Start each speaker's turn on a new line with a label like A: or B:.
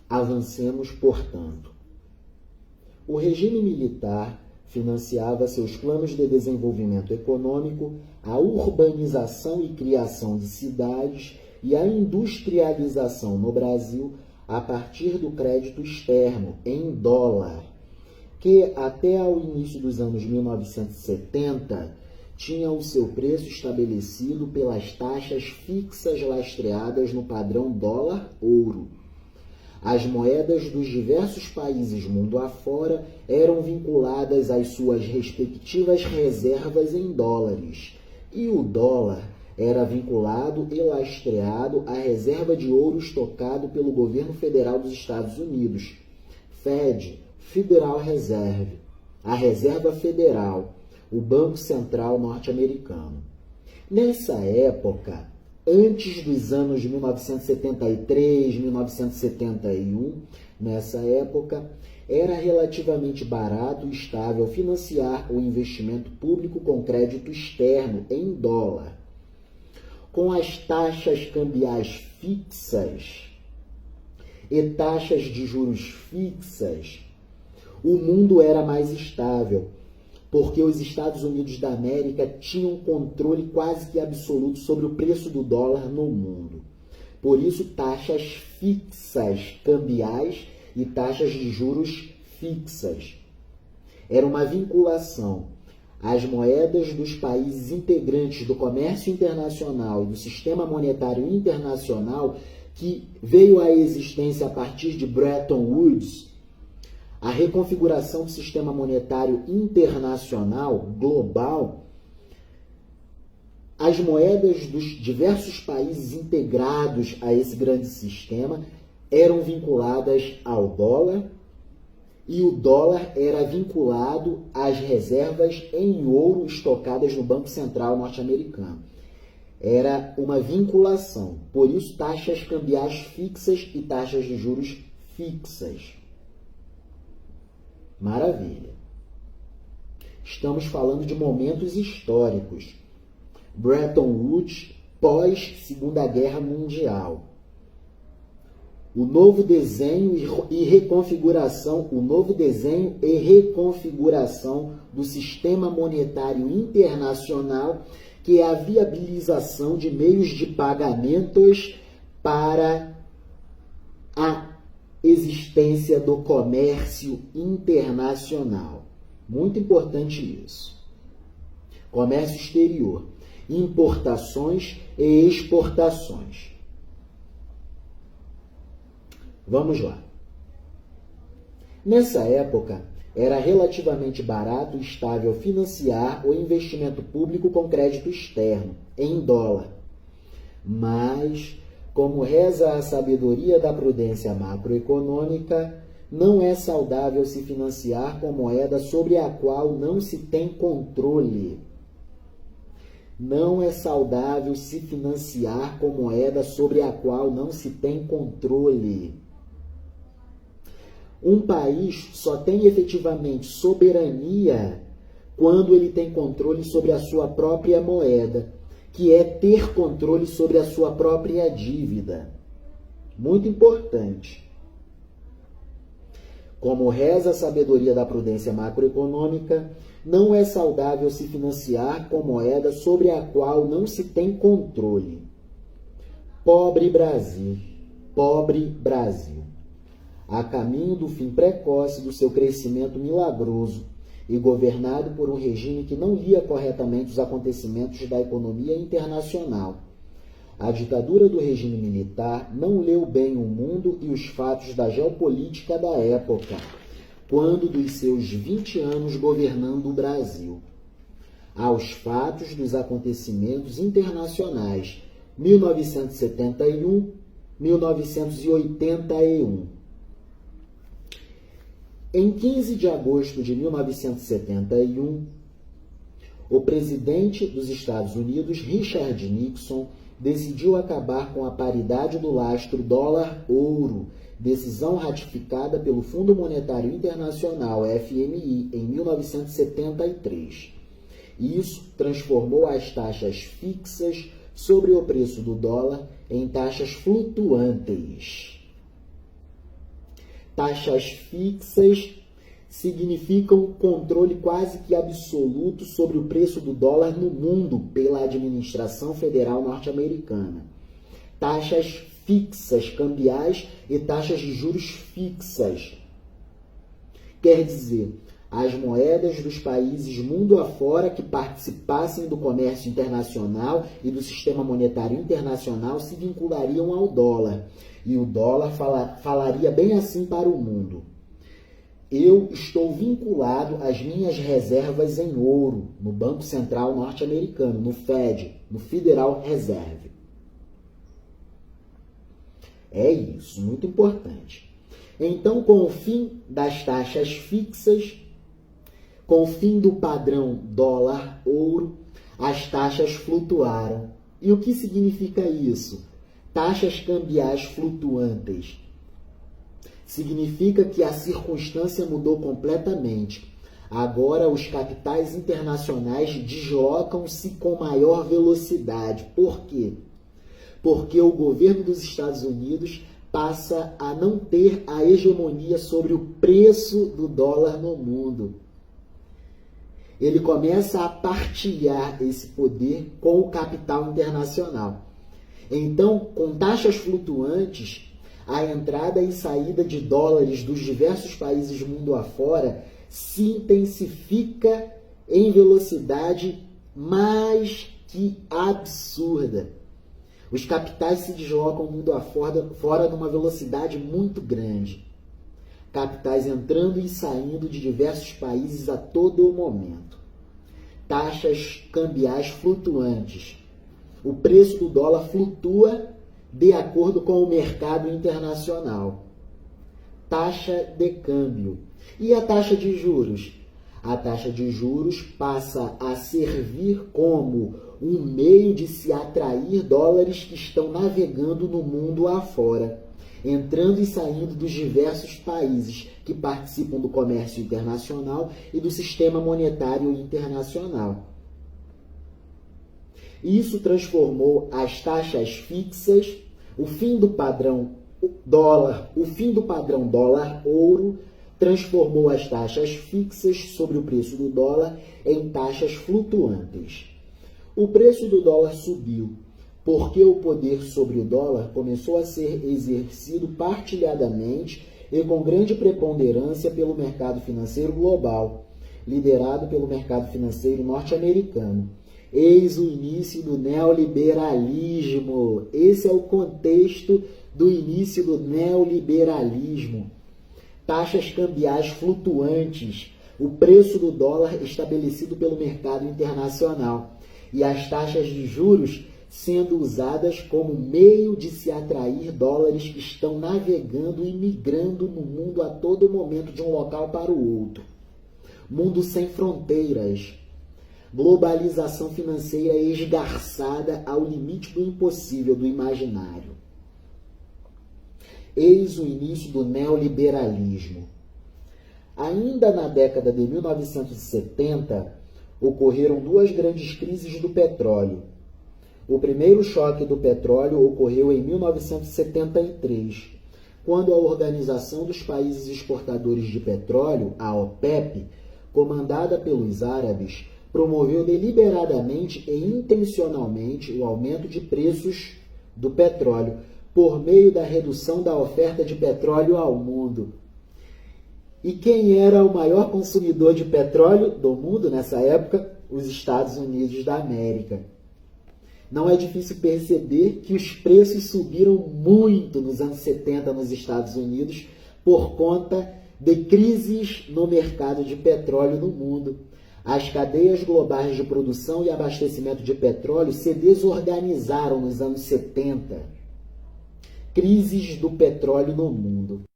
A: Avancemos, portanto. O regime militar financiava seus planos de desenvolvimento econômico, a urbanização e criação de cidades e a industrialização no Brasil a partir do crédito externo, em dólar, que até ao início dos anos 1970 tinha o seu preço estabelecido pelas taxas fixas lastreadas no padrão dólar-ouro. As moedas dos diversos países mundo afora eram vinculadas às suas respectivas reservas em dólares, e o dólar era vinculado e lastreado à reserva de ouro estocado pelo governo federal dos Estados Unidos, Fed, Federal Reserve, a Reserva Federal, o Banco Central norte-americano. Nessa época, antes dos anos de 1973, 1971, nessa época, era relativamente barato e estável financiar o investimento público com crédito externo em dólar. Com as taxas cambiais fixas e taxas de juros fixas, o mundo era mais estável, porque os Estados Unidos da América tinham controle quase que absoluto sobre o preço do dólar no mundo. Por isso, taxas fixas cambiais e taxas de juros fixas. Era uma vinculação às moedas dos países integrantes do comércio internacional e do sistema monetário internacional que veio à existência a partir de Bretton Woods. A reconfiguração do sistema monetário internacional, global, as moedas dos diversos países integrados a esse grande sistema eram vinculadas ao dólar e o dólar era vinculado às reservas em ouro estocadas no Banco Central norte-americano. Era uma vinculação, por isso taxas cambiais fixas e taxas de juros fixas. Maravilha. Estamos falando de momentos históricos. Bretton Woods, pós-Segunda Guerra Mundial. O novo desenho e reconfiguração do sistema monetário internacional, que é a viabilização de meios de pagamentos para a existência do comércio internacional. Muito importante isso. Comércio exterior, importações e exportações. Vamos lá. Nessa época, era relativamente barato e estável financiar o investimento público com crédito externo, em dólar. Mas, como reza a sabedoria da prudência macroeconômica, não é saudável se financiar com moeda sobre a qual não se tem controle. Não é saudável se financiar com moeda sobre a qual não se tem controle. Um país só tem efetivamente soberania quando ele tem controle sobre a sua própria moeda, que é ter controle sobre a sua própria dívida. Muito importante. Como reza a sabedoria da prudência macroeconômica, não é saudável se financiar com moeda sobre a qual não se tem controle. Pobre Brasil, pobre Brasil. A caminho do fim precoce do seu crescimento milagroso e governado por um regime que não lia corretamente os acontecimentos da economia internacional. A ditadura do regime militar não leu bem o mundo e os fatos da geopolítica da época, quando dos seus 20 anos governando o Brasil. Aos fatos dos acontecimentos internacionais, 1971, 1981. Em 15 de agosto de 1971, o presidente dos Estados Unidos, Richard Nixon, decidiu acabar com a paridade do lastro dólar-ouro, decisão ratificada pelo Fundo Monetário Internacional, FMI, em 1973. Isso transformou as taxas fixas sobre o preço do dólar em taxas flutuantes. Taxas fixas significam controle quase que absoluto sobre o preço do dólar no mundo pela administração federal norte-americana. Taxas fixas cambiais e taxas de juros fixas. Quer dizer, as moedas dos países mundo afora que participassem do comércio internacional e do sistema monetário internacional se vinculariam ao dólar. E o dólar falaria bem assim para o mundo: eu estou vinculado às minhas reservas em ouro no Banco Central norte-americano, no Fed, no Federal Reserve. É isso, muito importante. Então, com o fim das taxas fixas, com o fim do padrão dólar-ouro, as taxas flutuaram. E o que significa isso? Taxas cambiais flutuantes. Significa que a circunstância mudou completamente. Agora os capitais internacionais deslocam-se com maior velocidade. Por quê? Porque o governo dos Estados Unidos passa a não ter a hegemonia sobre o preço do dólar no mundo. Ele começa a partilhar esse poder com o capital internacional. Então, com taxas flutuantes, a entrada e saída de dólares dos diversos países mundo afora se intensifica em velocidade mais que absurda. Os capitais se deslocam mundo afora numa velocidade muito grande. Capitais entrando e saindo de diversos países a todo momento. Taxas cambiais flutuantes. O preço do dólar flutua de acordo com o mercado internacional. Taxa de câmbio. E a taxa de juros? A taxa de juros passa a servir como um meio de se atrair dólares que estão navegando no mundo afora, entrando e saindo dos diversos países que participam do comércio internacional e do sistema monetário internacional. Isso transformou as taxas fixas, o fim do padrão dólar-ouro, transformou as taxas fixas sobre o preço do dólar em taxas flutuantes. O preço do dólar subiu porque o poder sobre o dólar começou a ser exercido partilhadamente e com grande preponderância pelo mercado financeiro global, liderado pelo mercado financeiro norte-americano. Eis o início do neoliberalismo. Esse é o contexto do início do neoliberalismo. Taxas cambiais flutuantes, o preço do dólar estabelecido pelo mercado internacional e as taxas de juros sendo usadas como meio de se atrair dólares que estão navegando e migrando no mundo a todo momento de um local para o outro. Mundo sem fronteiras. Globalização financeira esgarçada ao limite do impossível, do imaginário. Eis o início do neoliberalismo. Ainda na década de 1970, ocorreram duas grandes crises do petróleo. O primeiro choque do petróleo ocorreu em 1973, quando a Organização dos Países Exportadores de Petróleo, a OPEP, comandada pelos árabes, promoveu deliberadamente e intencionalmente o aumento de preços do petróleo por meio da redução da oferta de petróleo ao mundo. E quem era o maior consumidor de petróleo do mundo nessa época? Os Estados Unidos da América. Não é difícil perceber que os preços subiram muito nos anos 70 nos Estados Unidos por conta de crises no mercado de petróleo no mundo. As cadeias globais de produção e abastecimento de petróleo se desorganizaram nos anos 70. Crises do petróleo no mundo.